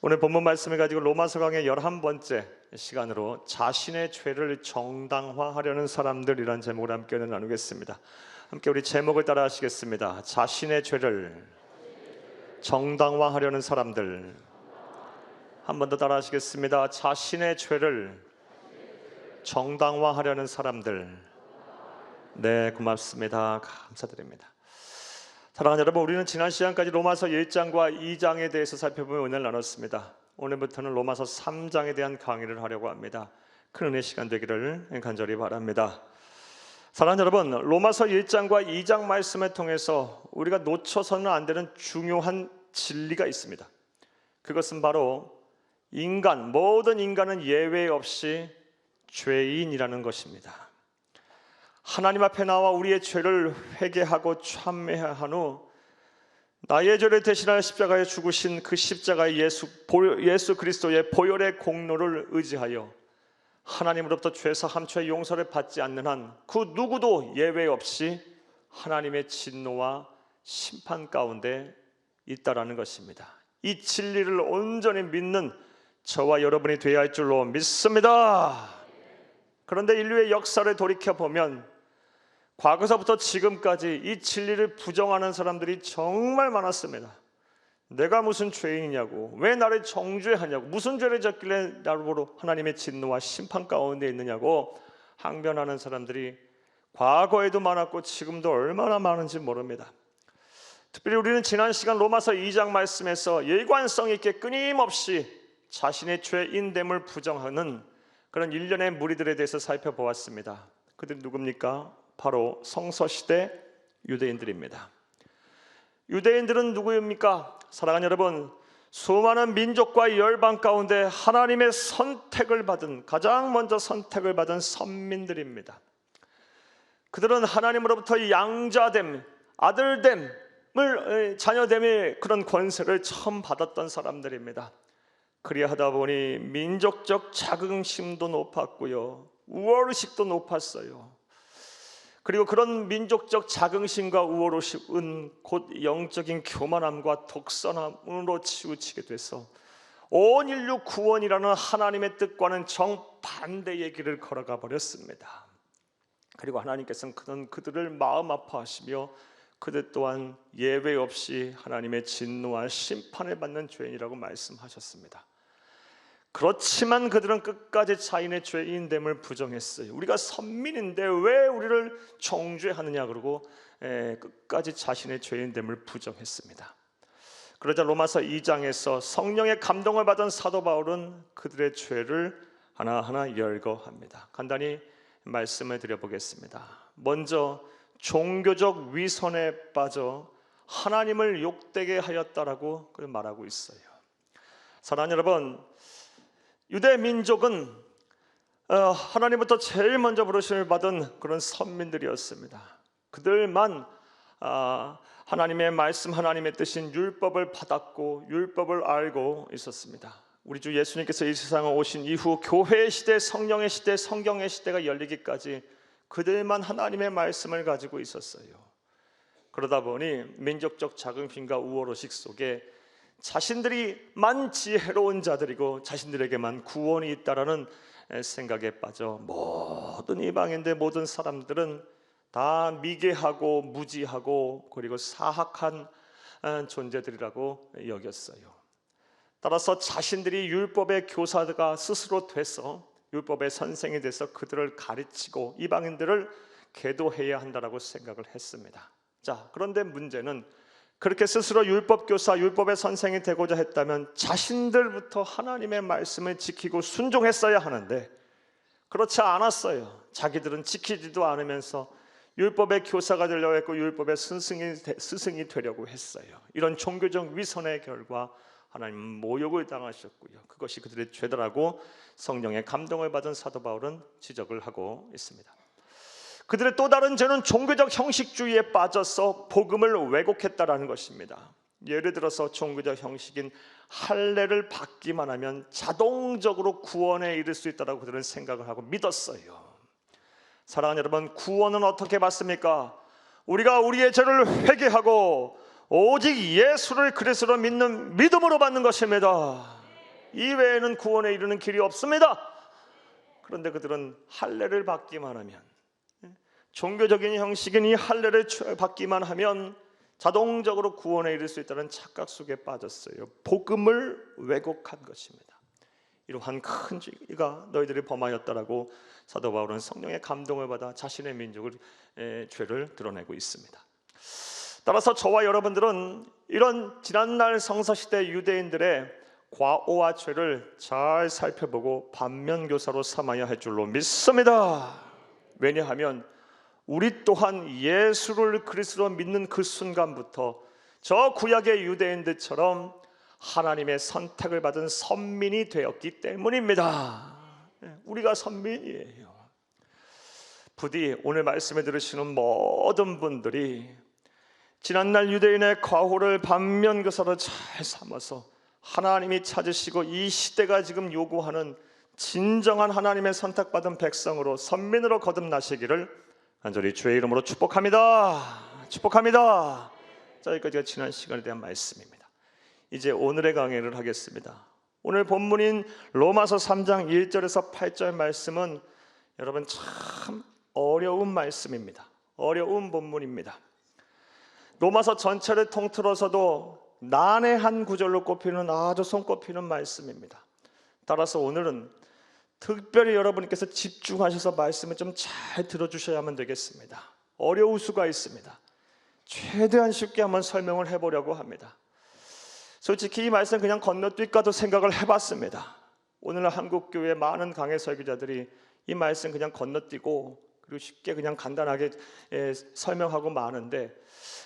오늘 본문 말씀을 가지고 로마서 강의 11번째 시간으로 자신의 죄를 정당화하려는 사람들이라는 제목으로 함께 나누겠습니다. 함께 우리 제목을 따라 하시겠습니다. 자신의 죄를 정당화하려는 사람들. 한 번 더 따라 하시겠습니다. 자신의 죄를 정당화하려는 사람들. 네, 고맙습니다. 감사드립니다. 사랑하는 여러분, 우리는 지난 시간까지 로마서 1장과 2장에 대해서 살펴보며 은혜를 나눴습니다. 오늘부터는 로마서 3장에 대한 강의를 하려고 합니다. 큰 은혜 시간 되기를 간절히 바랍니다. 사랑하는 여러분, 로마서 1장과 2장 말씀을 통해서 우리가 놓쳐서는 안 되는 중요한 진리가 있습니다. 그것은 바로 모든 인간은 예외 없이 죄인이라는 것입니다. 하나님 앞에 나와 우리의 죄를 회개하고 참회한 후 나의 죄를 대신하여 십자가에 죽으신 그 십자가의 예수 그리스도의 보혈의 공로를 의지하여 하나님으로부터 죄사함 죄 용서를 받지 않는 한 그 누구도 예외 없이 하나님의 진노와 심판 가운데 있다라는 것입니다. 이 진리를 온전히 믿는 저와 여러분이 되어야 할 줄로 믿습니다. 그런데 인류의 역사를 돌이켜보면 과거서부터 지금까지 이 진리를 부정하는 사람들이 정말 많았습니다. 내가 무슨 죄인이냐고, 왜 나를 정죄하냐고, 무슨 죄를 졌길래 나로 하나님의 진노와 심판 가운데 있느냐고 항변하는 사람들이 과거에도 많았고 지금도 얼마나 많은지 모릅니다. 특별히 우리는 지난 시간 로마서 2장 말씀에서 일관성 있게 끊임없이 자신의 죄인됨을 부정하는 그런 일련의 무리들에 대해서 살펴보았습니다. 그들이 누굽니까? 바로 성서시대 유대인들입니다. 유대인들은 누구입니까? 사랑하는 여러분, 수많은 민족과 열방 가운데 하나님의 선택을 받은, 가장 먼저 선택을 받은 선민들입니다. 그들은 하나님으로부터 양자됨, 아들됨을, 자녀됨의 그런 권세를 처음 받았던 사람들입니다. 그리하다 보니 민족적 자긍심도 높았고요, 우월의식도 높았어요. 그리고 그런 민족적 자긍심과 우월의식은 곧 영적인 교만함과 독선함으로 치우치게 돼서 온 인류 구원이라는 하나님의 뜻과는 정반대의 길을 걸어가 버렸습니다. 그리고 하나님께서는 그들을 마음 아파하시며 그들 또한 예외 없이 하나님의 진노와 심판을 받는 죄인이라고 말씀하셨습니다. 그렇지만 그들은 끝까지 자신의 죄인됨을 부정했어요. 우리가 선민인데 왜 우리를 정죄하느냐 그러고 끝까지 자신의 죄인됨을 부정했습니다. 그러자 로마서 2장에서 성령의 감동을 받은 사도 바울은 그들의 죄를 하나하나 열거합니다. 간단히 말씀을 드려보겠습니다. 먼저 종교적 위선에 빠져 하나님을 욕되게 하였다라고 말하고 있어요. 사랑하는 여러분, 유대 민족은 하나님부터 제일 먼저 부르심을 받은 그런 선민들이었습니다. 그들만 하나님의 말씀, 하나님의 뜻인 율법을 받았고 율법을 알고 있었습니다. 우리 주 예수님께서 이 세상에 오신 이후 교회의 시대, 성령의 시대, 성경의 시대가 열리기까지 그들만 하나님의 말씀을 가지고 있었어요. 그러다 보니 민족적 자긍심과 우월의식 속에 자신들이만 지혜로운 자들이고 자신들에게만 구원이 있다라는 생각에 빠져 모든 이방인들, 모든 사람들은 다 미개하고 무지하고 그리고 사악한 존재들이라고 여겼어요. 따라서 자신들이 율법의 교사가 스스로 돼서 율법의 선생이 돼서 그들을 가르치고 이방인들을 계도해야 한다라고 생각을 했습니다. 자, 그런데 문제는 그렇게 스스로 율법 교사, 율법의 선생이 되고자 했다면 자신들부터 하나님의 말씀을 지키고 순종했어야 하는데 그렇지 않았어요. 자기들은 지키지도 않으면서 율법의 교사가 되려고 했고 율법의 스승이 되려고 했어요. 이런 종교적 위선의 결과 하나님은 모욕을 당하셨고요. 그것이 그들의 죄다라고 성령의 감동을 받은 사도 바울은 지적을 하고 있습니다. 그들의 또 다른 죄는 종교적 형식주의에 빠져서 복음을 왜곡했다라는 것입니다. 예를 들어서 종교적 형식인 할례를 받기만 하면 자동적으로 구원에 이를 수 있다고 그들은 생각을 하고 믿었어요. 사랑하는 여러분, 구원은 어떻게 받습니까? 우리가 우리의 죄를 회개하고 오직 예수를 그리스도로 믿는 믿음으로 받는 것입니다. 이외에는 구원에 이르는 길이 없습니다. 그런데 그들은 할례를 받기만 하면, 종교적인 형식인 이 할례를 받기만 하면 자동적으로 구원에 이를 수 있다는 착각 속에 빠졌어요. 복음을 왜곡한 것입니다. 이러한 큰 죄가 너희들이 범하였다라고 사도 바울은 성령의 감동을 받아 자신의 민족을 죄를 드러내고 있습니다. 따라서 저와 여러분들은 이런 지난날 성서시대 유대인들의 과오와 죄를 잘 살펴보고 반면교사로 삼아야 할 줄로 믿습니다. 왜냐하면 우리 또한 예수를 그리스도로 믿는 그 순간부터 저 구약의 유대인들처럼 하나님의 선택을 받은 선민이 되었기 때문입니다. 우리가 선민이에요. 부디 오늘 말씀을 들으시는 모든 분들이 지난날 유대인의 과오를 반면교사로 잘 삼아서 하나님이 찾으시고 이 시대가 지금 요구하는 진정한 하나님의 선택받은 백성으로 선민으로 거듭나시기를 간절히 주의 이름으로 축복합니다. 축복합니다. 자, 여기까지가 지난 시간에 대한 말씀입니다. 이제 오늘의 강의를 하겠습니다. 오늘 본문인 로마서 3장 1절에서 8절 말씀은 여러분 참 어려운 말씀입니다. 어려운 본문입니다. 로마서 전체를 통틀어서도 난해한 구절로 꼽히는 아주 손꼽히는 말씀입니다. 따라서 오늘은 특별히 여러분께서 집중하셔서 말씀을 좀 잘 들어주셔야만 되겠습니다. 어려울 수가 있습니다. 최대한 쉽게 한번 설명을 해보려고 합니다. 솔직히 이 말씀 그냥 건너뛸까도 생각을 해봤습니다. 오늘 한국교회 많은 강해 설교자들이 이 말씀 그냥 건너뛰고 그리고 쉽게 그냥 간단하게 설명하고 마는데,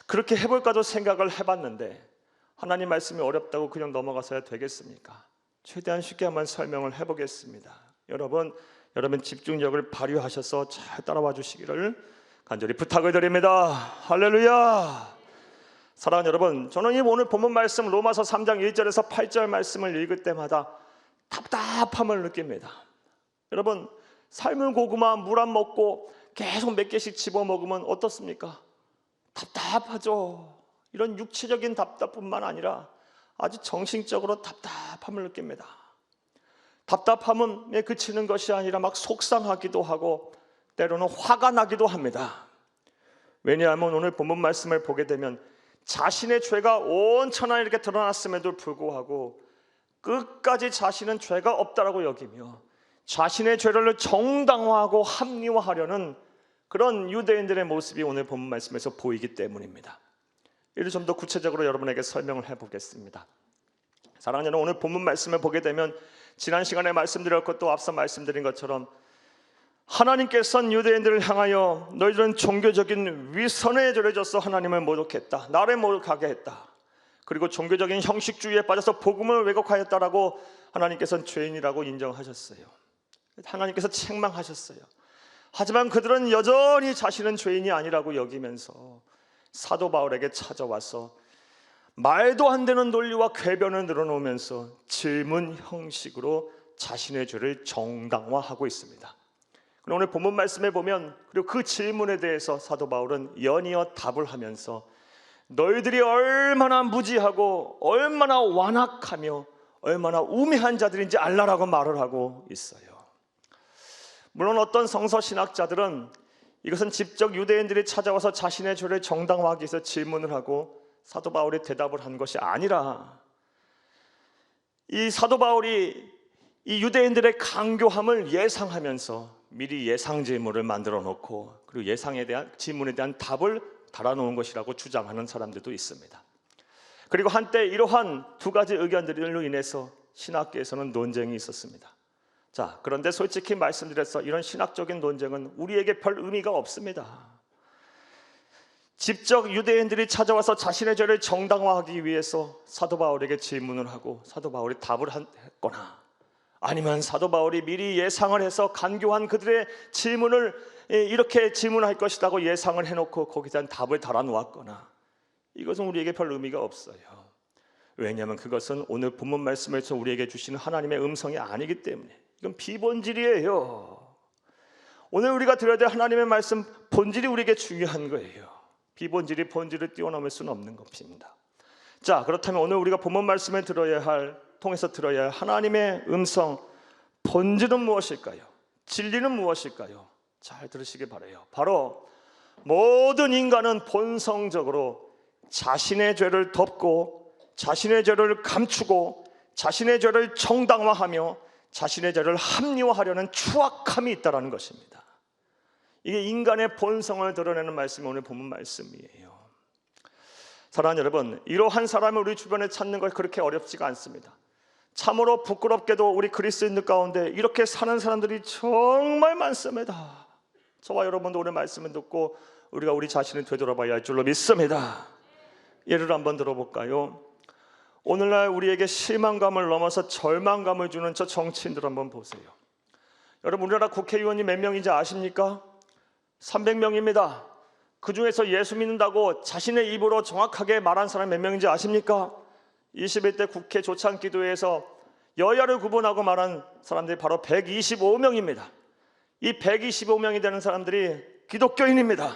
그렇게 해볼까도 생각을 해봤는데 하나님 말씀이 어렵다고 그냥 넘어가서야 되겠습니까? 최대한 쉽게 한번 설명을 해보겠습니다. 여러분 집중력을 발휘하셔서 잘 따라와 주시기를 간절히 부탁을 드립니다. 할렐루야. 사랑하는 여러분, 저는 이 오늘 본문 말씀 로마서 3장 1절에서 8절 말씀을 읽을 때마다 답답함을 느낍니다. 여러분, 삶은 고구마 물 안 먹고 계속 몇 개씩 집어 먹으면 어떻습니까? 답답하죠. 이런 육체적인 답답뿐만 아니라 아주 정신적으로 답답함을 느낍니다. 답답함은 그치는 것이 아니라 막 속상하기도 하고 때로는 화가 나기도 합니다. 왜냐하면 오늘 본문 말씀을 보게 되면 자신의 죄가 온 천하에 이렇게 드러났음에도 불구하고 끝까지 자신은 죄가 없다라고 여기며 자신의 죄를 정당화하고 합리화하려는 그런 유대인들의 모습이 오늘 본문 말씀에서 보이기 때문입니다. 이를 좀 더 구체적으로 여러분에게 설명을 해보겠습니다. 사랑하는 여러분, 오늘 본문 말씀을 보게 되면 지난 시간에 말씀드렸고 또 앞서 말씀드린 것처럼 하나님께서는 유대인들을 향하여 너희들은 종교적인 위선에 절해져서 하나님을 모독했다, 나를 모독하게 했다, 그리고 종교적인 형식주의에 빠져서 복음을 왜곡하였다라고 하나님께서는 죄인이라고 인정하셨어요. 하나님께서 책망하셨어요. 하지만 그들은 여전히 자신은 죄인이 아니라고 여기면서 사도 바울에게 찾아와서 말도 안 되는 논리와 궤변을 늘어놓으면서 질문 형식으로 자신의 죄를 정당화하고 있습니다. 오늘 본문 말씀에 보면 그리고 그 질문에 대해서 사도 바울은 연이어 답을 하면서 너희들이 얼마나 무지하고 얼마나 완악하며 얼마나 우매한 자들인지 알라라고 말을 하고 있어요. 물론 어떤 성서신학자들은 이것은 직접 유대인들이 찾아와서 자신의 죄를 정당화하기 위해서 질문을 하고 사도 바울이 대답을 한 것이 아니라 이 사도 바울이 이 유대인들의 강교함을 예상하면서 미리 예상 질문을 만들어 놓고 그리고 예상에 대한 질문에 대한 답을 달아놓은 것이라고 주장하는 사람들도 있습니다. 그리고 한때 이러한 두 가지 의견들로 인해서 신학계에서는 논쟁이 있었습니다. 자, 그런데 솔직히 말씀드려서 이런 신학적인 논쟁은 우리에게 별 의미가 없습니다. 직접 유대인들이 찾아와서 자신의 죄를 정당화하기 위해서 사도 바울에게 질문을 하고 사도 바울이 답을 했거나 아니면 사도 바울이 미리 예상을 해서 간교한 그들의 질문을 이렇게 질문할 것이라고 예상을 해놓고 거기에 대한 답을 달아놓았거나, 이것은 우리에게 별 의미가 없어요. 왜냐하면 그것은 오늘 본문 말씀에서 우리에게 주시는 하나님의 음성이 아니기 때문에 이건 비본질이에요. 오늘 우리가 들어야 될 하나님의 말씀 본질이 우리에게 중요한 거예요. 비본질이 본질을 뛰어넘을 수는 없는 것입니다. 자, 그렇다면 오늘 우리가 본문 말씀을 들어야 할 통해서 들어야 할 하나님의 음성, 본질은 무엇일까요? 진리는 무엇일까요? 잘 들으시기 바라요. 바로 모든 인간은 본성적으로 자신의 죄를 덮고 자신의 죄를 감추고 자신의 죄를 정당화하며 자신의 죄를 합리화하려는 추악함이 있다는 것입니다. 이게 인간의 본성을 드러내는 말씀이 오늘 본문 말씀이에요. 사랑하는 여러분, 이러한 사람을 우리 주변에 찾는 것이 그렇게 어렵지가 않습니다. 참으로 부끄럽게도 우리 그리스도인들 가운데 이렇게 사는 사람들이 정말 많습니다. 저와 여러분도 오늘 말씀을 듣고 우리가 우리 자신을 되돌아봐야 할 줄로 믿습니다. 예를 한번 들어볼까요? 오늘날 우리에게 실망감을 넘어서 절망감을 주는 저 정치인들 한번 보세요. 여러분, 우리나라 국회의원이 몇 명인지 아십니까? 300명입니다. 그 중에서 예수 믿는다고 자신의 입으로 정확하게 말한 사람이 몇 명인지 아십니까? 21대 국회 조창기도회에서 여야를 구분하고 말한 사람들이 바로 125명입니다. 이 125명이 되는 사람들이 기독교인입니다.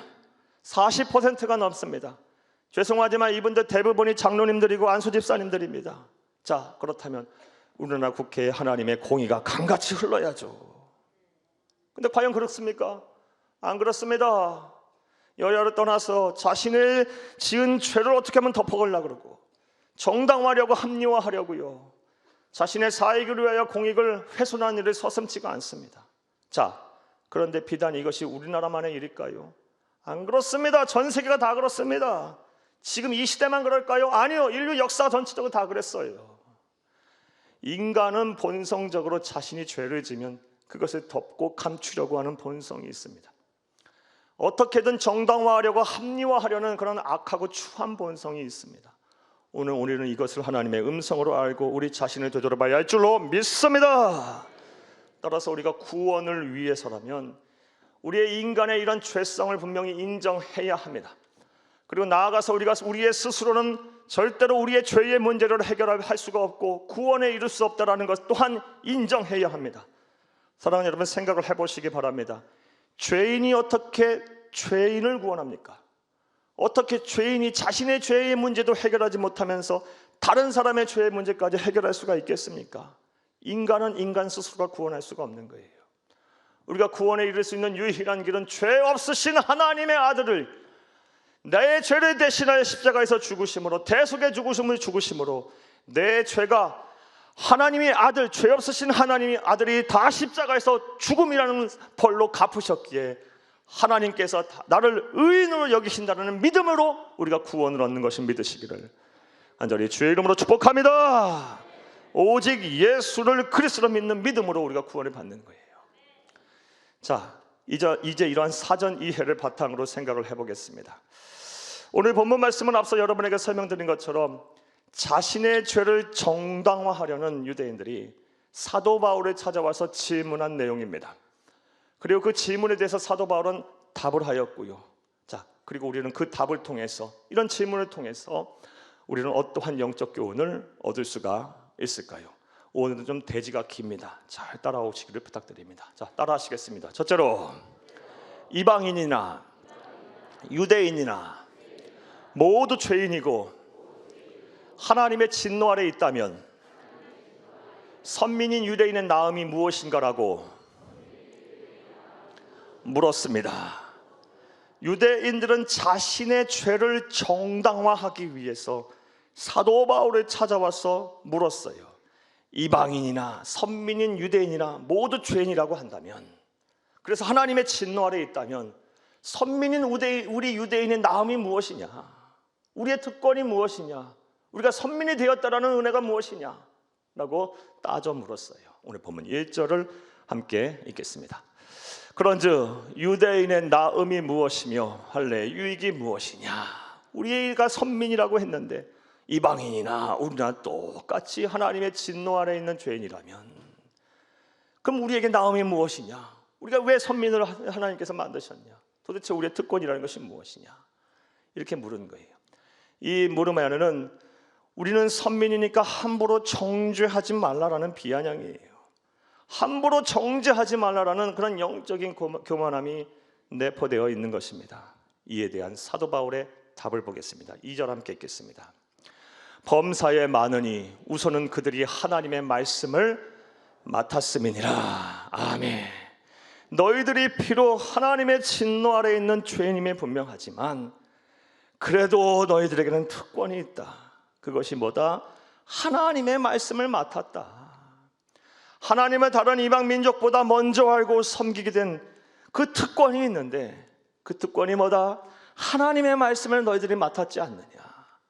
40%가 넘습니다. 죄송하지만 이분들 대부분이 장로님들이고 안수 집사님들입니다. 자, 그렇다면 우리나라 국회에 하나님의 공의가 강같이 흘러야죠. 근데 과연 그렇습니까? 안 그렇습니다. 여야를 떠나서 자신의 지은 죄를 어떻게 하면 덮어가려고 그러고 정당화하려고 합리화하려고요. 자신의 사익을 위하여 공익을 훼손하는 일을 서슴지가 않습니다. 자, 그런데 비단 이것이 우리나라만의 일일까요? 안 그렇습니다. 전 세계가 다 그렇습니다. 지금 이 시대만 그럴까요? 아니요. 인류 역사 전체적으로 다 그랬어요. 인간은 본성적으로 자신이 죄를 지면 그것을 덮고 감추려고 하는 본성이 있습니다. 어떻게든 정당화하려고 합리화하려는 그런 악하고 추한 본성이 있습니다. 오늘 우리는 이것을 하나님의 음성으로 알고 우리 자신을 되돌아봐야 할 줄로 믿습니다. 따라서 우리가 구원을 위해서라면 우리의 인간의 이런 죄성을 분명히 인정해야 합니다. 그리고 나아가서 우리가 우리의 스스로는 절대로 우리의 죄의 문제를 해결할 수가 없고 구원에 이룰 수 없다는 것 또한 인정해야 합니다. 사랑하는 여러분, 생각을 해보시기 바랍니다. 죄인이 어떻게 죄인을 구원합니까? 어떻게 죄인이 자신의 죄의 문제도 해결하지 못하면서 다른 사람의 죄의 문제까지 해결할 수가 있겠습니까? 인간은 인간 스스로가 구원할 수가 없는 거예요. 우리가 구원에 이를 수 있는 유일한 길은 죄 없으신 하나님의 아들을 내 죄를 대신하여 십자가에서 죽으심으로, 대속의 죽으심을 죽으심으로 내 죄가 하나님의 아들, 죄 없으신 하나님의 아들이 다 십자가에서 죽음이라는 벌로 갚으셨기에 하나님께서 나를 의인으로 여기신다는 믿음으로 우리가 구원을 얻는 것을 믿으시기를 간절히 주의 이름으로 축복합니다. 오직 예수를 그리스도로 믿는 믿음으로 우리가 구원을 받는 거예요. 자, 이제 이러한 사전 이해를 바탕으로 생각을 해보겠습니다. 오늘 본문 말씀은 앞서 여러분에게 설명드린 것처럼 자신의 죄를 정당화하려는 유대인들이 사도 바울을 찾아와서 질문한 내용입니다. 그리고 그 질문에 대해서 사도 바울은 답을 하였고요. 자, 그리고 우리는 그 답을 통해서, 이런 질문을 통해서 우리는 어떠한 영적 교훈을 얻을 수가 있을까요? 오늘은 좀 대지가 깁니다. 잘 따라오시기를 부탁드립니다. 자, 따라하시겠습니다. 첫째로, 이방인이나 유대인이나 모두 죄인이고 하나님의 진노 아래 있다면 선민인 유대인의 나음이 무엇인가라고 물었습니다. 유대인들은 자신의 죄를 정당화하기 위해서 사도 바울을 찾아와서 물었어요. 이방인이나 선민인 유대인이나 모두 죄인이라고 한다면, 그래서 하나님의 진노 아래 있다면 선민인 우리 유대인의 나음이 무엇이냐, 우리의 특권이 무엇이냐, 우리가 선민이 되었다라는 은혜가 무엇이냐 라고 따져 물었어요. 오늘 본문 1절을 함께 읽겠습니다. 그런즉 유대인의 나음이 무엇이며 할례의 유익이 무엇이냐. 우리가 선민이라고 했는데 이방인이나 우리나 똑같이 하나님의 진노 아래 있는 죄인이라면 그럼 우리에게 나음이 무엇이냐, 우리가 왜 선민을 하나님께서 만드셨냐, 도대체 우리의 특권이라는 것이 무엇이냐, 이렇게 물은 거예요. 이 물음 안에는 우리는 선민이니까 함부로 정죄하지 말라라는 비아냥이에요. 함부로 정죄하지 말라라는 그런 영적인 교만함이 내포되어 있는 것입니다. 이에 대한 사도 바울의 답을 보겠습니다. 2절 함께 읽겠습니다. 범사에 많으니 우선은 그들이 하나님의 말씀을 맡았음이니라. 아멘. 너희들이 비록 하나님의 진노 아래에 있는 죄인임에 분명하지만 그래도 너희들에게는 특권이 있다. 그것이 뭐다? 하나님의 말씀을 맡았다. 하나님을 다른 이방 민족보다 먼저 알고 섬기게 된 그 특권이 있는데, 그 특권이 뭐다? 하나님의 말씀을 너희들이 맡았지 않느냐.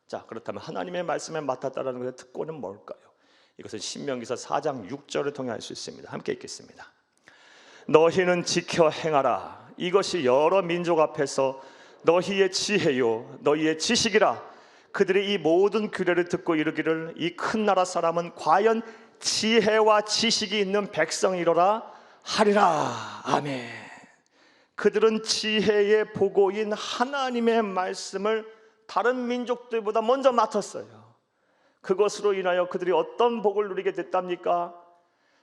자, 그렇다면 하나님의 말씀을 맡았다는 것의 특권은 뭘까요? 이것은 신명기서 4장 6절을 통해 알 수 있습니다. 함께 읽겠습니다. 너희는 지켜 행하라. 이것이 여러 민족 앞에서 너희의 지혜요 너희의 지식이라. 그들이 이 모든 규례를 듣고 이르기를 이 큰 나라 사람은 과연 지혜와 지식이 있는 백성이로라 하리라. 아멘. 그들은 지혜의 보고인 하나님의 말씀을 다른 민족들보다 먼저 맡았어요. 그것으로 인하여 그들이 어떤 복을 누리게 됐답니까?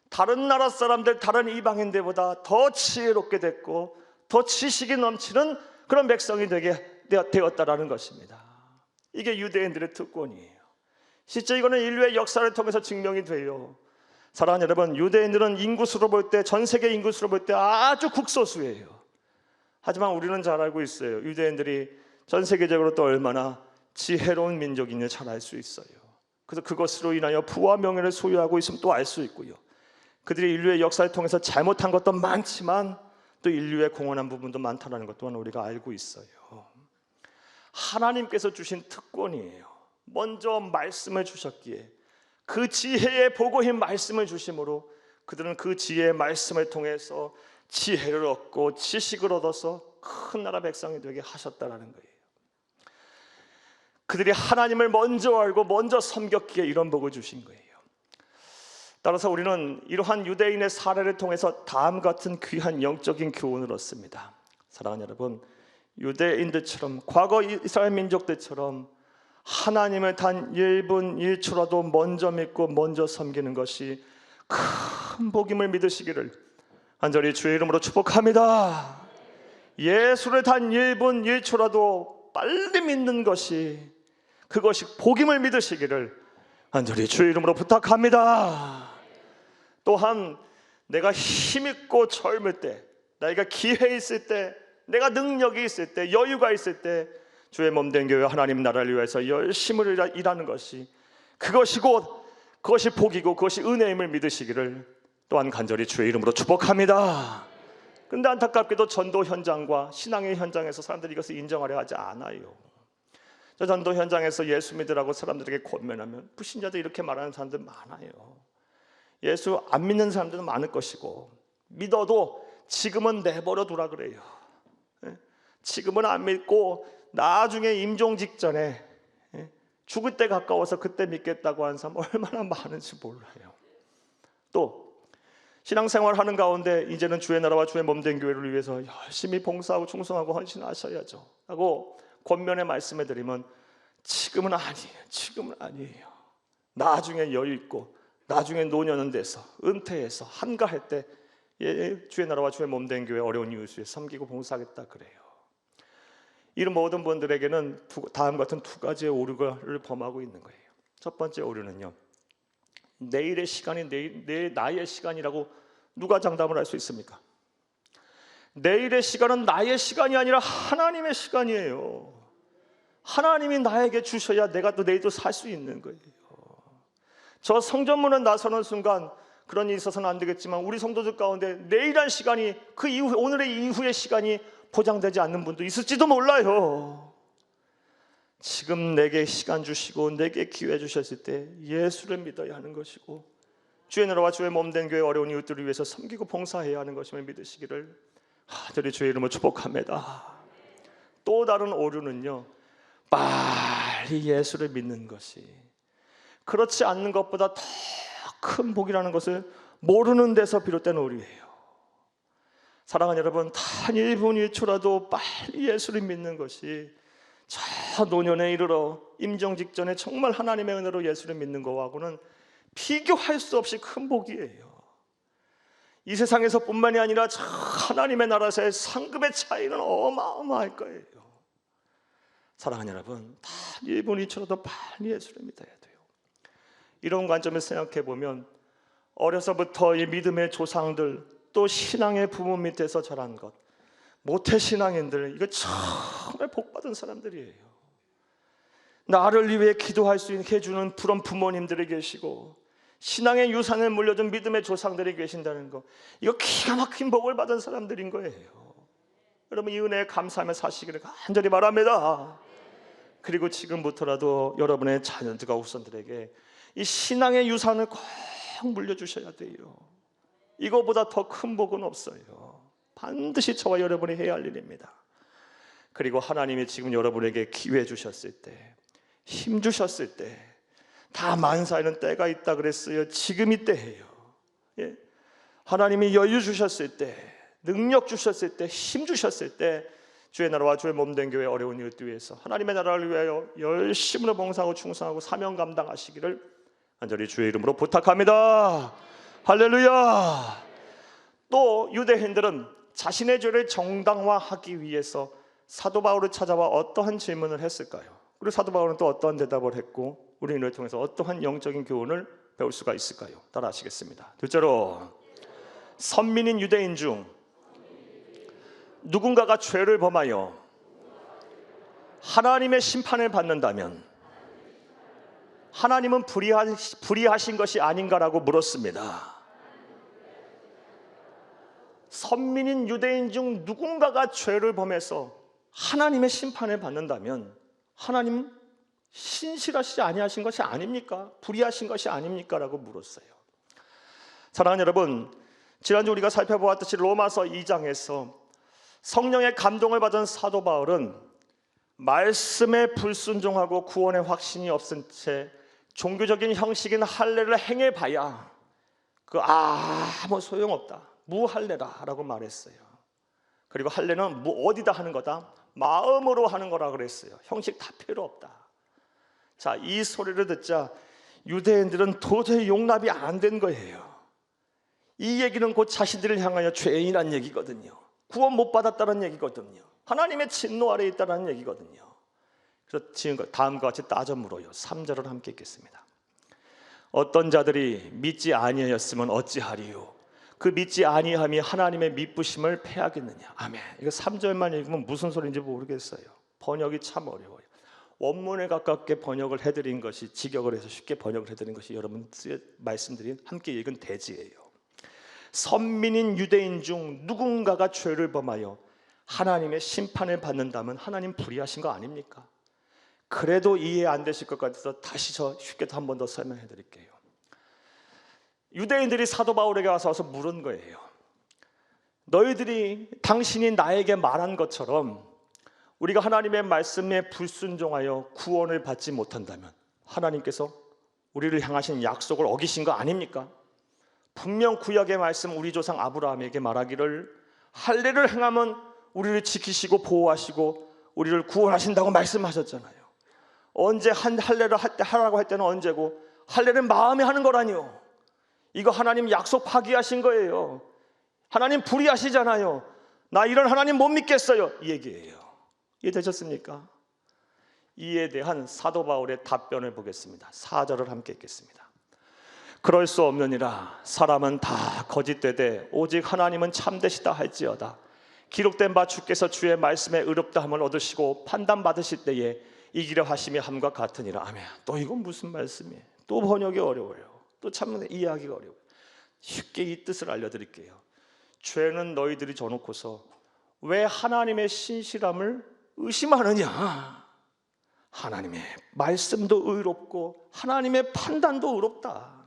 다른 나라 사람들, 다른 이방인들보다 더 지혜롭게 됐고 더 지식이 넘치는 그런 백성이 되었다라는 것입니다. 이게 유대인들의 특권이에요. 실제 이거는 인류의 역사를 통해서 증명이 돼요. 사랑하는 여러분, 유대인들은 인구수로 볼 때, 전 세계 인구수로 볼 때 아주 극소수예요. 하지만 우리는 잘 알고 있어요. 유대인들이 전 세계적으로 또 얼마나 지혜로운 민족인지 잘 알 수 있어요. 그래서 그것으로 인하여 부와 명예를 소유하고 있으면 또 알 수 있고요. 그들이 인류의 역사를 통해서 잘못한 것도 많지만 또 인류의 공헌한 부분도 많다는 것 또한 우리가 알고 있어요. 하나님께서 주신 특권이에요. 먼저 말씀을 주셨기에 그 지혜의 보고인 말씀을 주심으로 그들은 그 지혜의 말씀을 통해서 지혜를 얻고 지식을 얻어서 큰 나라 백성이 되게 하셨다는 거예요. 그들이 하나님을 먼저 알고 먼저 섬겼기에 이런 복을 주신 거예요. 따라서 우리는 이러한 유대인의 사례를 통해서 다음 같은 귀한 영적인 교훈을 얻습니다. 사랑하는 여러분, 유대인들처럼 과거 이스라엘 민족들처럼 하나님을 단 1분 1초라도 먼저 믿고 먼저 섬기는 것이 큰 복임을 믿으시기를 간절히 주의 이름으로 축복합니다. 예수를 단 1분 1초라도 빨리 믿는 것이, 그것이 복임을 믿으시기를 간절히 주의 이름으로 부탁합니다. 또한 내가 힘있고 젊을 때, 내가 기회 있을 때, 내가 능력이 있을 때, 여유가 있을 때 주의 몸된 교회 하나님 나라를 위해서 열심히 일하는 것이, 그것이 복이고 그것이 은혜임을 믿으시기를 또한 간절히 주의 이름으로 축복합니다. 그런데 안타깝게도 전도 현장과 신앙의 현장에서 사람들이 이것을 인정하려 하지 않아요. 저 전도 현장에서 예수 믿으라고 사람들에게 권면하면 불신자들 이렇게 말하는 사람들 많아요. 예수 안 믿는 사람들은 많을 것이고 믿어도 지금은 내버려 두라 그래요. 지금은 안 믿고 나중에 임종 직전에 죽을 때 가까워서 그때 믿겠다고 하는 사람 얼마나 많은지 몰라요. 또 신앙생활 하는 가운데 이제는 주의 나라와 주의 몸된 교회를 위해서 열심히 봉사하고 충성하고 헌신하셔야죠 하고 권면의 말씀해 드리면 지금은 아니에요. 나중에 여유 있고 나중에 노년은 돼서 은퇴해서 한가할 때 주의 나라와 주의 몸된 교회 어려운 이웃을 섬기고 봉사하겠다 그래요. 이런 모든 분들에게는 다음 같은 두 가지의 오류를 범하고 있는 거예요. 첫 번째 오류는요, 내일의 시간이 나의 시간이라고 누가 장담을 할 수 있습니까? 내일의 시간은 나의 시간이 아니라 하나님의 시간이에요. 하나님이 나에게 주셔야 내가 또 내일도 살 수 있는 거예요. 저 성전문을 나서는 순간 그런 일이 있어서는 안 되겠지만 우리 성도들 가운데 내일한 시간이 그 이후, 오늘의 이후의 시간이 보장되지 않는 분도 있을지도 몰라요. 지금 내게 시간 주시고 내게 기회 주셨을 때 예수를 믿어야 하는 것이고 주의 나라와 주의 몸된 교회 어려운 이웃들을 위해서 섬기고 봉사해야 하는 것임을 믿으시기를 하늘의 주의 이름으로 축복합니다. 또 다른 오류는요, 빨리 예수를 믿는 것이 그렇지 않는 것보다 더 큰 복이라는 것을 모르는 데서 비롯된 오류예요. 사랑하는 여러분, 단 1분 1초라도 빨리 예수를 믿는 것이 저 노년에 이르러 임종 직전에 정말 하나님의 은혜로 예수를 믿는 것하고는 비교할 수 없이 큰 복이에요. 이 세상에서 뿐만이 아니라 저 하나님의 나라에서의 상급의 차이는 어마어마할 거예요. 사랑하는 여러분, 다 1분 2초라도 빨리 예수를 믿어야 돼요. 이런 관점에서 생각해 보면 어려서부터 이 믿음의 조상들, 또 신앙의 부모 밑에서 자란 것, 모태신앙인들, 이거 정말 복받은 사람들이에요. 나를 위해 기도할 수 있게 해주는 그런 부모님들이 계시고, 신앙의 유산을 물려준 믿음의 조상들이 계신다는 거, 이거 기가 막힌 복을 받은 사람들인 거예요. 여러분, 이 은혜에 감사하며 사시기를 간절히 바랍니다. 그리고 지금부터라도 여러분의 자녀들과 후손들에게 이 신앙의 유산을 꼭 물려주셔야 돼요. 이거보다 더 큰 복은 없어요. 반드시 저와 여러분이 해야 할 일입니다. 그리고 하나님이 지금 여러분에게 기회 주셨을 때, 힘 주셨을 때, 다 만사에는 때가 있다 그랬어요. 지금이 때예요. 예? 하나님이 여유 주셨을 때, 능력 주셨을 때, 힘 주셨을 때, 주의 나라와 주의 몸된 교회 어려운 이웃들 위해서 하나님의 나라를 위하여 열심으로 봉사하고 충성하고 사명 감당하시기를 간절히 주의 이름으로 부탁합니다. 할렐루야. 또 유대인들은 자신의 죄를 정당화하기 위해서 사도 바울을 찾아와 어떠한 질문을 했을까요? 그리고 사도 바울은 또 어떠한 대답을 했고, 우리 이를 통해서 어떠한 영적인 교훈을 배울 수가 있을까요? 따라 하시겠습니다. 둘째로, 선민인 유대인 중 누군가가 죄를 범하여 하나님의 심판을 받는다면 하나님은 불의하신 것이 아닌가라고 물었습니다. 선민인 유대인 중 누군가가 죄를 범해서 하나님의 심판을 받는다면 하나님은 신실하시지 아니하신 것이 아닙니까? 불의하신 것이 아닙니까? 라고 물었어요. 사랑하는 여러분, 지난주 우리가 살펴보았듯이 로마서 2장에서 성령의 감동을 받은 사도 바울은 말씀에 불순종하고 구원의 확신이 없은 채 종교적인 형식인 할례를 행해봐야 아무 소용없다, 무할례라라고 말했어요. 그리고 할례는 어디다 하는 거다? 마음으로 하는 거라 그랬어요. 형식 다 필요 없다. 자, 이 소리를 듣자 유대인들은 도저히 용납이 안 된 거예요. 이 얘기는 곧 자신들을 향하여 죄인이란 얘기거든요. 구원 못 받았다는 얘기거든요. 하나님의 진노 아래에 있다는 얘기거든요. 그래서 지금 다음과 같이 따져 물어요. 3절을 함께 읽겠습니다. 어떤 자들이 믿지 아니하였으면 어찌하리요? 그 믿지 아니함이 하나님의 미쁘심을 패하겠느냐. 아멘. 이거 3절만 읽으면 무슨 소리인지 모르겠어요. 번역이 참 어려워요. 원문에 가깝게 번역을 해드린 것이, 직역을 해서 쉽게 번역을 해드린 것이 여러분 말씀드린 함께 읽은 대지예요. 선민인 유대인 중 누군가가 죄를 범하여 하나님의 심판을 받는다면 하나님 불의하신 거 아닙니까? 그래도 이해 안 되실 것 같아서 다시 쉽게 한 번 더 설명해 드릴게요. 유대인들이 사도 바울에게 와서 물은 거예요. 너희들이 당신이 나에게 말한 것처럼 우리가 하나님의 말씀에 불순종하여 구원을 받지 못한다면 하나님께서 우리를 향하신 약속을 어기신 거 아닙니까? 분명 구약의 말씀 우리 조상 아브라함에게 말하기를 할례를 행하면 우리를 지키시고 보호하시고 우리를 구원하신다고 말씀하셨잖아요. 언제 할례를 하라고 할 때는 언제고, 할례는 마음에 하는 거라니요. 이거 하나님 약속 파기하신 거예요. 하나님 불의하시잖아요. 나 이런 하나님 못 믿겠어요, 이 얘기예요. 이해되셨습니까? 이에 대한 사도 바울의 답변을 보겠습니다. 4절을 함께 읽겠습니다. 그럴 수 없느니라. 사람은 다 거짓되되 오직 하나님은 참되시다 할지어다. 기록된 바 주께서 주의 말씀에 의롭다함을 얻으시고 판단받으실 때에 이기려 하심이 함과 같으니라. 아멘. 또 이건 무슨 말씀이에요? 또 번역이 어려워요. 또 참 이해하기가 어려워요. 쉽게 이 뜻을 알려드릴게요. 죄는 너희들이 져놓고서 왜 하나님의 신실함을 의심하느냐? 하나님의 말씀도 의롭고 하나님의 판단도 의롭다.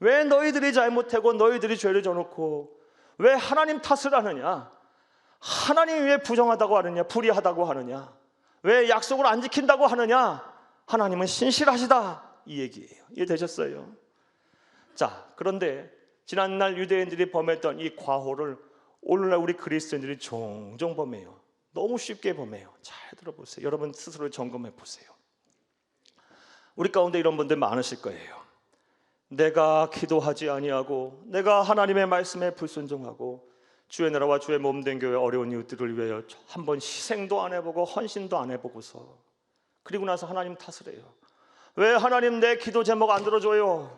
왜 너희들이 잘못하고 너희들이 죄를 져놓고 왜 하나님 탓을 하느냐? 하나님이 왜 부정하다고 하느냐? 불의하다고 하느냐? 왜 약속을 안 지킨다고 하느냐? 하나님은 신실하시다, 이 얘기예요. 이해되셨어요? 자, 그런데 지난날 유대인들이 범했던 이 과오를 오늘날 우리 그리스도인들이 종종 범해요. 너무 쉽게 범해요. 잘 들어보세요. 여러분 스스로 점검해 보세요. 우리 가운데 이런 분들 많으실 거예요. 내가 기도하지 아니하고 내가 하나님의 말씀에 불순종하고 주의 나라와 주의 몸된 교회 어려운 이웃들을 위하여 한번 희생도 안 해보고 헌신도 안 해보고서 그리고 나서 하나님 탓을 해요. 왜 하나님 내 기도 제목 안 들어줘요?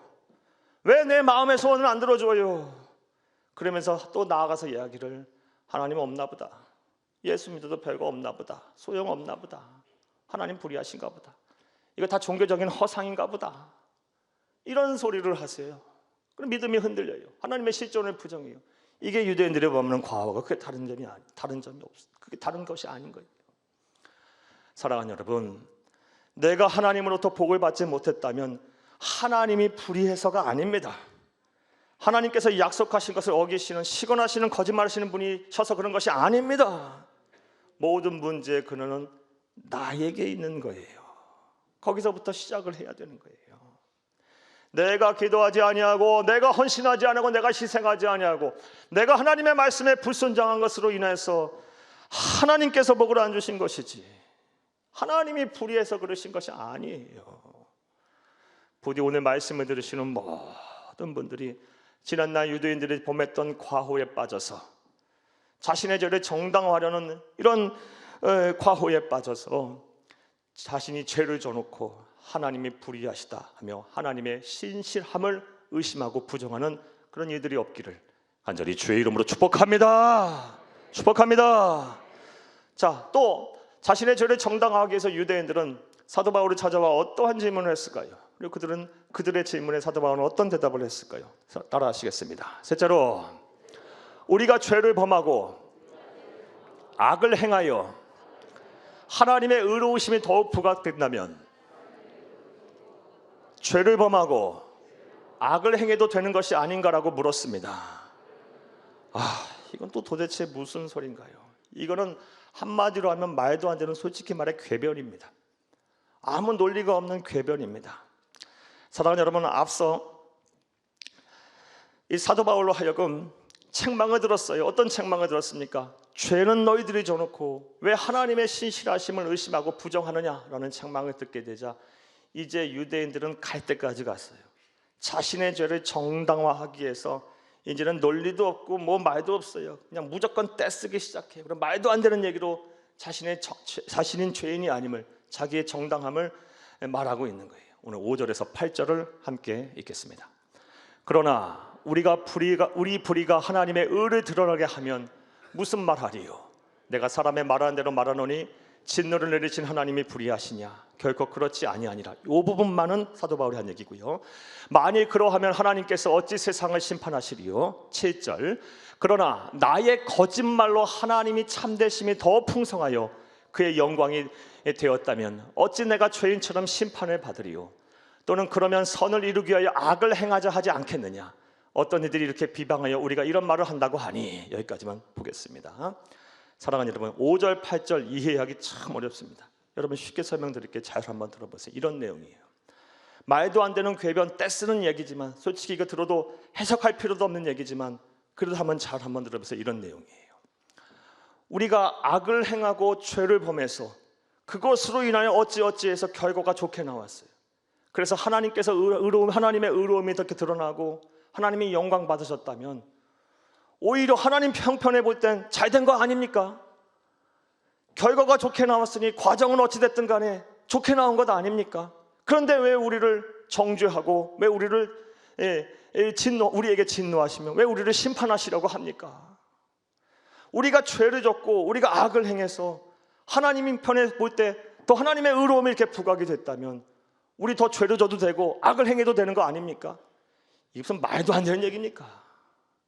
왜 내 마음의 소원을 안 들어줘요? 그러면서 또 나아가서 이야기를, 하나님 없나 보다, 예수 믿어도 별거 없나 보다, 소용없나 보다, 하나님 불의하신가 보다, 이거 다 종교적인 허상인가 보다, 이런 소리를 하세요. 그럼 믿음이 흔들려요. 하나님의 실존을 부정해요. 이게 유대인들이 보면 과거가 그게 다른 점이 없어. 그게 다른 것이 아닌 거예요. 사랑하는 여러분, 내가 하나님으로부터 복을 받지 못했다면 하나님이 불의해서가 아닙니다. 하나님께서 약속하신 것을 어기시는, 시건하시는, 거짓말하시는 분이셔서 그런 것이 아닙니다. 모든 문제의 근원은 나에게 있는 거예요. 거기서부터 시작을 해야 되는 거예요. 내가 기도하지 아니하고, 내가 헌신하지 아니하고, 내가 희생하지 아니하고, 내가 하나님의 말씀에 불순종한 것으로 인해서 하나님께서 복을 안 주신 것이지, 하나님이 불의해서 그러신 것이 아니에요. 부디 오늘 말씀을 들으시는 모든 분들이 지난날 유대인들이 범했던 과오에 빠져서, 자신의 죄를 정당화하려는 이런 과오에 빠져서 자신이 죄를 져놓고 하나님이 불의하시다 하며 하나님의 신실함을 의심하고 부정하는 그런 이들이 없기를 간절히 주의 이름으로 축복합니다. 축복합니다. 자, 또 자신의 죄를 정당화하기 위해서 유대인들은 사도 바울을 찾아와 어떠한 질문을 했을까요? 그리고 그들의 질문에 사도 바울은 어떤 대답을 했을까요? 따라 하시겠습니다. 셋째로, 우리가 죄를 범하고 악을 행하여 하나님의 의로우심이 더욱 부각된다면 죄를 범하고 악을 행해도 되는 것이 아닌가라고 물었습니다. 이건 또 도대체 무슨 소린가요? 이거는 한마디로 하면 말도 안 되는, 솔직히 말해 궤변입니다. 아무 논리가 없는 궤변입니다. 사랑하는 여러분, 앞서 이 사도 바울로 하여금 책망을 들었어요. 어떤 책망을 들었습니까? 죄는 너희들이 져놓고 왜 하나님의 신실하심을 의심하고 부정하느냐라는 책망을 듣게 되자 이제 유대인들은 갈 때까지 갔어요. 자신의 죄를 정당화하기 위해서 이제는 논리도 없고 뭐 말도 없어요. 그냥 무조건 떼쓰기 시작해요. 그럼 말도 안 되는 얘기로 자신인 죄인이 아님을, 자기의 정당함을 말하고 있는 거예요. 오늘 5절에서 8절을 함께 읽겠습니다. 그러나 우리 불의가 하나님의 의를 드러나게 하면 무슨 말하리요? 내가 사람의 말하는 대로 말하노니 진노를 내리신 하나님이 불의하시냐? 결코 그렇지 아니하니라. 이 부분만은 사도 바울이 한 얘기고요. 만일 그러하면 하나님께서 어찌 세상을 심판하시리요? 7절, 그러나 나의 거짓말로 하나님이 참되심이 더 풍성하여 그의 영광이 되었다면 어찌 내가 죄인처럼 심판을 받으리요? 또는 그러면 선을 이루기 위하여 악을 행하자 하지 않겠느냐? 어떤 이들이 이렇게 비방하여 우리가 이런 말을 한다고 하니. 여기까지만 보겠습니다. 사랑하는 여러분, 5절 8절 이해하기 참 어렵습니다. 여러분 쉽게 설명드릴게요. 잘 한번 들어보세요. 이런 내용이에요. 말도 안 되는 궤변 떼쓰는 얘기지만, 솔직히 이거 들어도 해석할 필요도 없는 얘기지만 그래도 한번 들어보세요. 이런 내용이에요. 우리가 악을 행하고 죄를 범해서 그것으로 인하여 어찌어찌해서 결과가 좋게 나왔어요. 그래서 하나님께서 하나님의 의로움이 이렇게 드러나고 하나님이 영광 받으셨다면 오히려 하나님 형편에 볼 땐 잘된 거 아닙니까? 결과가 좋게 나왔으니 과정은 어찌됐든 간에 좋게 나온 것 아닙니까? 그런데 왜 우리를 정죄하고 왜 우리에게 진노하시며 왜 우리를 심판하시려고 합니까? 우리가 죄를 졌고 우리가 악을 행해서 하나님 편에 볼 때 또 하나님의 의로움이 이렇게 부각이 됐다면 우리 더 죄를 져도 되고 악을 행해도 되는 거 아닙니까? 이게 무슨 말도 안 되는 얘기입니까?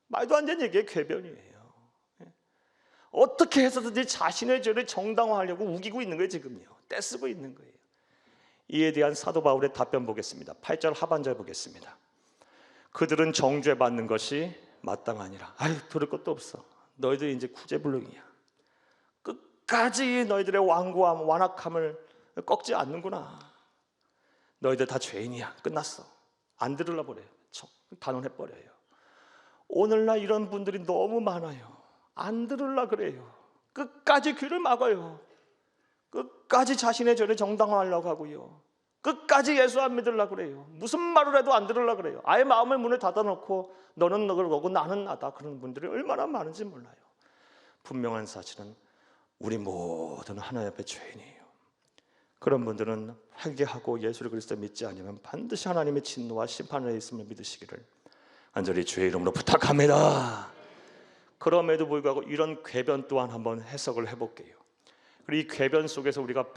말도 안 되는 얘기의 궤변이에요. 어떻게 해서든지 자신의 죄를 정당화하려고 우기고 있는 거예요. 지금요. 떼쓰고 있는 거예요. 이에 대한 사도 바울의 답변 보겠습니다. 8절 하반절 보겠습니다. 그들은 정죄받는 것이 마땅하니라. 들을 것도 없어. 너희들 이제 구제불능이야. 끝까지 너희들의 완고함, 완악함을 꺾지 않는구나. 너희들 다 죄인이야. 끝났어. 안 들으려 버려요. 단언해버려요. 오늘날 이런 분들이 너무 많아요. 안 들으려 그래요. 끝까지 귀를 막아요. 끝까지 자신의 죄를 정당화하려고 하고요. 끝까지 예수 안 믿으려고 그래요. 무슨 말을 해도 안 들으려고 그래요. 아예 마음의 문을 닫아놓고 너는 너를 거고 나는 나다. 그런 분들이 얼마나 많은지 몰라요. 분명한 사실은 우리 모두는 하나님 앞에 죄인이에요. 그런 분들은 회개하고 예수 그리스도 믿지 않으면 반드시 하나님의 진노와 심판에 있음을 믿으시기를 간절히 주의 이름으로 부탁합니다. 그럼에도 불구하고 이런 궤변 또한 한번 해석을 해볼게요. 그리고 이 궤변 속에서 우리가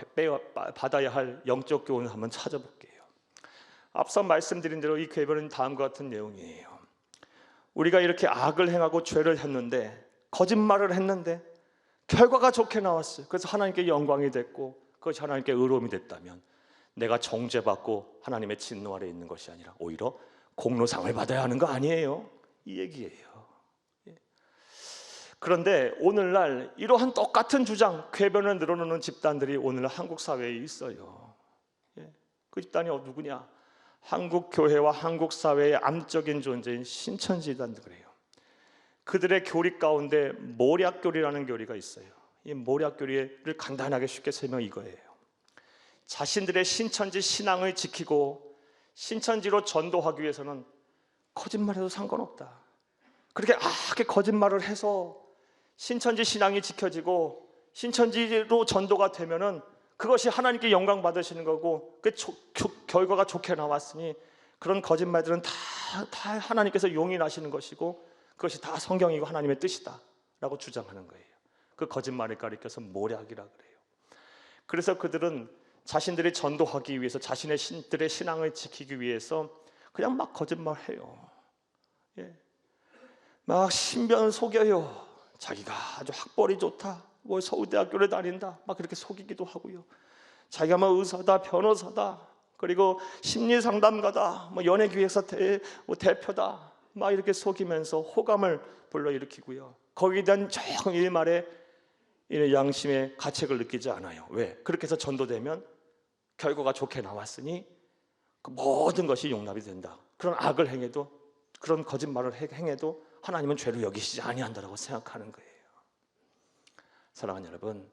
받아야 할 영적 교훈을 한번 찾아볼게요. 앞서 말씀드린 대로 이 궤변은 다음과 같은 내용이에요. 우리가 이렇게 악을 행하고 죄를 했는데, 거짓말을 했는데 결과가 좋게 나왔어요. 그래서 하나님께 영광이 됐고 그것이 하나님께 의로움이 됐다면 내가 정죄받고 하나님의 진노 아래 있는 것이 아니라 오히려 공로상을 받아야 하는 거 아니에요? 이 얘기예요. 그런데 오늘날 이러한 똑같은 주장, 궤변을 늘어놓는 집단들이 오늘날 한국 사회에 있어요. 그 집단이 누구냐? 한국 교회와 한국 사회의 암적인 존재인 신천지단들이에요. 그들의 교리 가운데 모략교리라는 교리가 있어요. 이 모략교리를 간단하게 쉽게 설명 이거예요. 자신들의 신천지 신앙을 지키고 신천지로 전도하기 위해서는 거짓말해도 상관없다. 그렇게 악하게 거짓말을 해서 신천지 신앙이 지켜지고 신천지로 전도가 되면은 그것이 하나님께 영광 받으시는 거고 그 결과가 좋게 나왔으니 그런 거짓말들은 다 하나님께서 용인하시는 것이고 그것이 다 성경이고 하나님의 뜻이다 라고 주장하는 거예요. 그 거짓말을 가리켜서 모략이라 그래요. 그래서 그들은 자신들이 전도하기 위해서 자신들의 신앙을 지키기 위해서 그냥 막 거짓말해요. 막 신변을 속여요. 자기가 아주 학벌이 좋다, 뭐 서울대학교를 다닌다, 막 그렇게 속이기도 하고요. 자기가 뭐 의사다, 변호사다, 그리고 심리상담가다, 뭐 연예기획사 대표다, 막 이렇게 속이면서 호감을 불러일으키고요. 거기에 대한 정 일말의 양심의 가책을 느끼지 않아요. 왜? 그렇게 해서 전도되면 결과가 좋게 나왔으니 그 모든 것이 용납이 된다. 그런 악을 행해도, 그런 거짓말을 행해도 하나님은 죄를 여기시지 아니한다라고 생각하는 거예요. 사랑하는 여러분,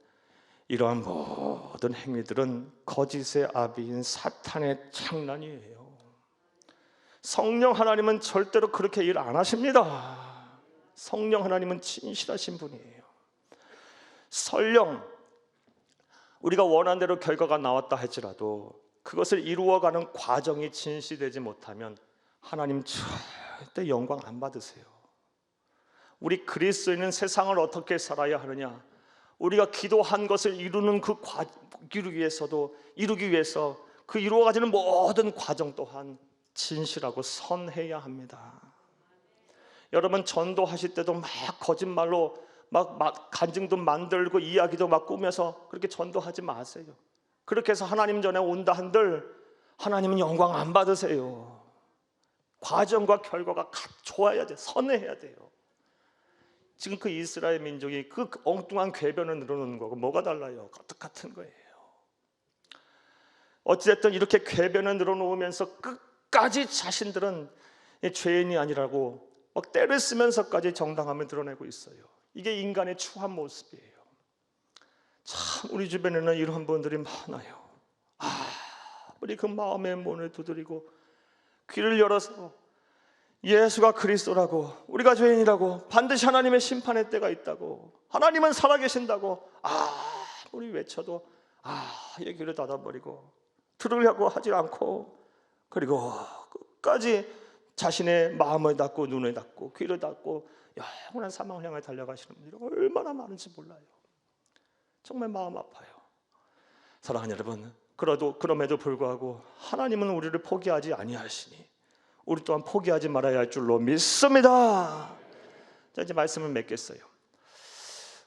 이러한 모든 행위들은 거짓의 아비인 사탄의 장난이에요. 성령 하나님은 절대로 그렇게 일 안 하십니다. 성령 하나님은 진실하신 분이에요. 설령 우리가 원한 대로 결과가 나왔다 할지라도 그것을 이루어가는 과정이 진실되지 못하면 하나님 절대 영광 안 받으세요. 우리 그리스도인은 세상을 어떻게 살아야 하느냐? 우리가 기도한 것을 이루기 위해서 그 이루어가지는 모든 과정 또한 진실하고 선해야 합니다. 여러분 전도하실 때도 막 거짓말로 막 간증도 만들고 이야기도 막 꾸며서 그렇게 전도하지 마세요. 그렇게 해서 하나님 전에 온다 한들 하나님은 영광 안 받으세요. 과정과 결과가 좋아야 돼요. 선해야 돼요. 지금 그 이스라엘 민족이 그 엉뚱한 궤변을 늘어놓는 거고 뭐가 달라요? 똑같은 거예요. 어찌됐든 이렇게 궤변을 늘어놓으면서 끝까지 자신들은 죄인이 아니라고 막 때를 쓰면서까지 정당함을 드러내고 있어요. 이게 인간의 추한 모습이에요. 참 우리 주변에는 이런 분들이 많아요. 우리 그 마음의 문을 두드리고 귀를 열어서 예수가 그리스도라고, 우리가 죄인이라고, 반드시 하나님의 심판의 때가 있다고, 하나님은 살아계신다고 우리 외쳐도 얘기를 닫아버리고 들으려고 하지 않고, 그리고 끝까지 자신의 마음을 닫고 눈을 닫고 귀를 닫고 영원한 사망을 향해 달려가시는 분들이 얼마나 많은지 몰라요. 정말 마음 아파요. 사랑하는 여러분, 그럼에도 불구하고 하나님은 우리를 포기하지 아니하시니 우리 또한 포기하지 말아야 할 줄로 믿습니다. 자, 이제 말씀을 맺겠어요.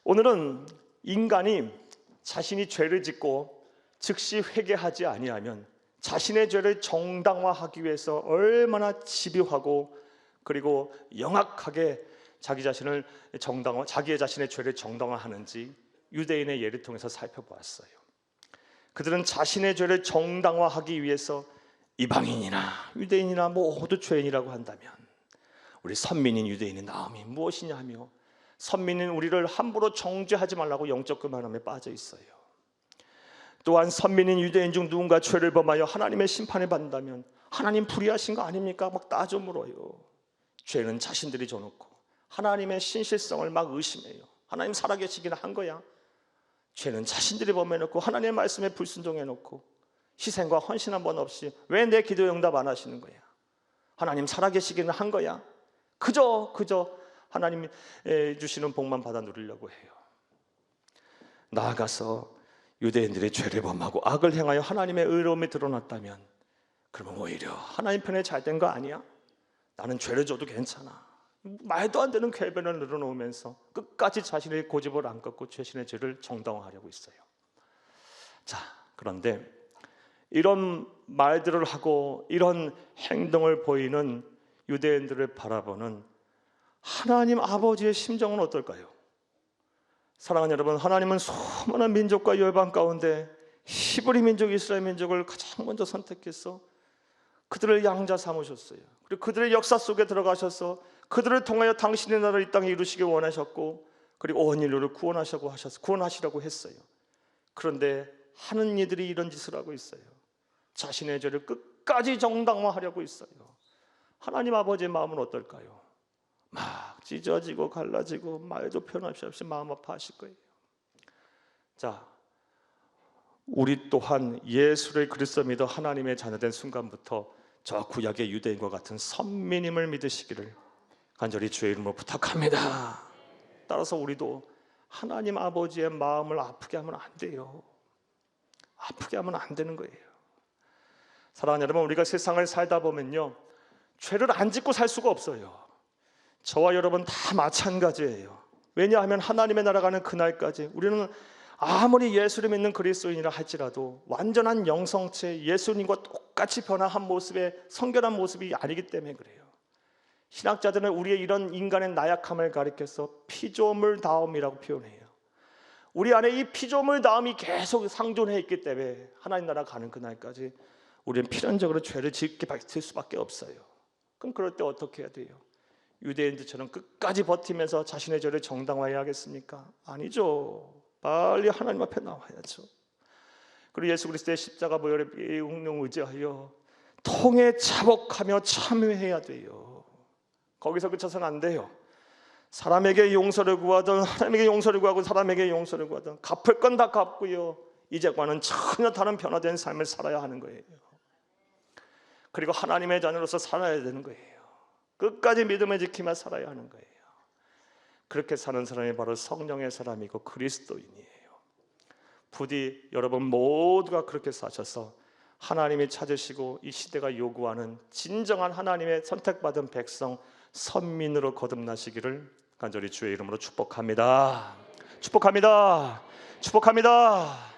오늘은 인간이 자신이 죄를 짓고 즉시 회개하지 아니하면 자신의 죄를 정당화하기 위해서 얼마나 집요하고 그리고 영악하게 자기의 자신의 죄를 정당화하는지 유대인의 예를 통해서 살펴보았어요. 그들은 자신의 죄를 정당화하기 위해서 이방인이나 유대인이나 모두 죄인이라고 한다면 우리 선민인 유대인의 나음이 무엇이냐 하며 선민인 우리를 함부로 정죄하지 말라고 영적 교만함에 빠져 있어요. 또한 선민인 유대인 중 누군가 죄를 범하여 하나님의 심판을 받는다면 하나님 불의하신 거 아닙니까? 막 따져 물어요. 죄는 자신들이 져놓고 하나님의 신실성을 막 의심해요. 하나님 살아계시긴 한 거야. 죄는 자신들이 범해놓고 하나님의 말씀에 불순종해놓고 희생과 헌신 한 번 없이 왜 내 기도 응답 안 하시는 거야? 하나님 살아계시기는 한 거야? 그저 하나님이 주시는 복만 받아 누리려고 해요. 나아가서 유대인들이 죄를 범하고 악을 행하여 하나님의 의로움이 드러났다면 그러면 오히려 하나님 편에 잘된 거 아니야? 나는 죄를 져도 괜찮아. 말도 안 되는 궤변을 늘어놓으면서 끝까지 자신의 고집을 안 꺾고 자신의 죄를 정당화하려고 있어요. 자, 그런데 이런 말들을 하고 이런 행동을 보이는 유대인들을 바라보는 하나님 아버지의 심정은 어떨까요? 사랑하는 여러분, 하나님은 수많은 민족과 열방 가운데 히브리 민족, 이스라엘 민족을 가장 먼저 선택해서 그들을 양자 삼으셨어요. 그리고 그들의 역사 속에 들어가셔서 그들을 통하여 당신의 나라를 이 땅에 이루시기 원하셨고, 그리고 온 인류를 구원하시라고 했어요. 그런데 하는 이들이 이런 짓을 하고 있어요. 자신의 죄를 끝까지 정당화하려고 있어요. 하나님 아버지의 마음은 어떨까요? 막 찢어지고 갈라지고 말도 표현 없이 마음 아파하실 거예요. 자, 우리 또한 예수를 그리스도 믿어 하나님의 자녀된 순간부터 저 구약의 유대인과 같은 선민임을 믿으시기를 간절히 주의 이름으로 부탁합니다. 따라서 우리도 하나님 아버지의 마음을 아프게 하면 안 돼요. 아프게 하면 안 되는 거예요. 사랑하는 여러분, 우리가 세상을 살다 보면요, 죄를 안 짓고 살 수가 없어요. 저와 여러분 다 마찬가지예요. 왜냐하면 하나님의 나라 가는 그날까지 우리는 아무리 예수를 믿는 그리스도인이라 할지라도 완전한 영성체, 예수님과 똑같이 변화한 모습의 성결한 모습이 아니기 때문에 그래요. 신학자들은 우리의 이런 인간의 나약함을 가리켜서 피조물다움이라고 표현해요. 우리 안에 이 피조물다움이 계속 상존해 있기 때문에 하나님 나라 가는 그날까지 우리는 필연적으로 죄를 짓게 될 수밖에 없어요. 그럼 그럴 때 어떻게 해야 돼요? 유대인들처럼 끝까지 버티면서 자신의 죄를 정당화해야 하겠습니까? 아니죠. 빨리 하나님 앞에 나와야죠. 그리고 예수 그리스도의 십자가 보혈의 운명 의지하여 통에 자복하며 참회해야 돼요. 거기서 그쳐서는 안 돼요. 사람에게 용서를 구하든 하나님에게 용서를 구하고 사람에게 용서를 구하든 갚을 건 다 갚고요, 이제과는 전혀 다른 변화된 삶을 살아야 하는 거예요. 그리고 하나님의 자녀로서 살아야 되는 거예요. 끝까지 믿음을 지키며 살아야 하는 거예요. 그렇게 사는 사람이 바로 성령의 사람이고 그리스도인이에요. 부디 여러분 모두가 그렇게 사셔서 하나님이 찾으시고 이 시대가 요구하는 진정한 하나님의 선택받은 백성, 선민으로 거듭나시기를 간절히 주의 이름으로 축복합니다. 축복합니다. 축복합니다.